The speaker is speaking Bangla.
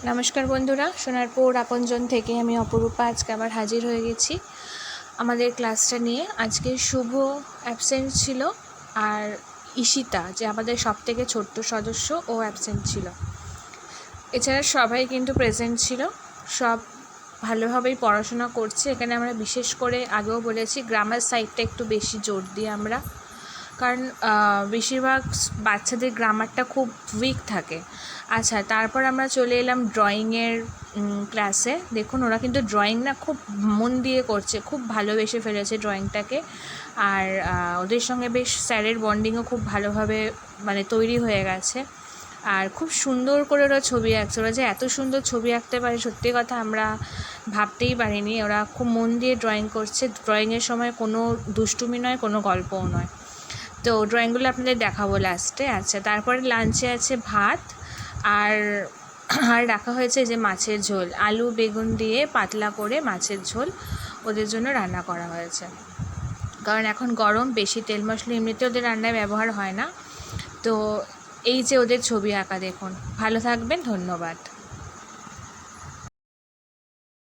নমস্কার বন্ধুরা, সোনারপুর আপনজন থেকে আমি অপরূপা আজকে আবার হাজির হয়ে গেছি আমাদের ক্লাসটা নিয়ে। আজকে শুভ অ্যাবসেন্ট ছিল, আর ঈশিতা যে আমাদের সবথেকে ছোট্ট সদস্য ও অ্যাবসেন্ট ছিল। এছাড়া সবাই কিন্তু প্রেজেন্ট ছিল, সব ভালোভাবেই পড়াশোনা করছে। এখানে আমরা বিশেষ করে আগেও বলেছি গ্রামার সাইডটা একটু বেশি জোর দিই আমরা, কারণ বেশিরভাগ বাচ্চাদের গ্রামারটা খুব উইক থাকে। আচ্ছা, তারপর আমরা চলে এলাম ড্রয়িংয়ের ক্লাসে। দেখুন, ওরা কিন্তু ড্রয়িং না খুব মন দিয়ে করছে, খুব ভালোবেসে ফেলেছে ড্রয়িংটাকে। আর ওদের সঙ্গে বেশ স্যারের বন্ডিংও খুব ভালোভাবে তৈরি হয়ে গেছে। আর খুব সুন্দর করে ওরা ছবি আঁকছে। ওরা যে এত সুন্দর ছবি আঁকতে পারে, সত্যি কথা আমরা ভাবতেই পারিনি। ওরা খুব মন দিয়ে ড্রয়িং করছে। ড্রয়িংয়ের সময় কোনো দুষ্টুমি নয়, কোনো গল্পও নয়। তো ড্রয়িংগুলো আপনাদের দেখাবো লাস্টে। আচ্ছা, তারপরে লাঞ্চে আছে ভাত আর রাখা হয়েছে যে মাছের ঝোল, আলু বেগুন দিয়ে পাতলা করে মাছের ঝোল ওদের জন্য রান্না করা হয়েছে। কারণ এখন গরম, বেশি তেল মশলা এমনিতে ওদের রান্নায় ব্যবহার হয় না। তো এই যে ওদের ছবি আঁকা, দেখুন। ভালো থাকবেন, ধন্যবাদ।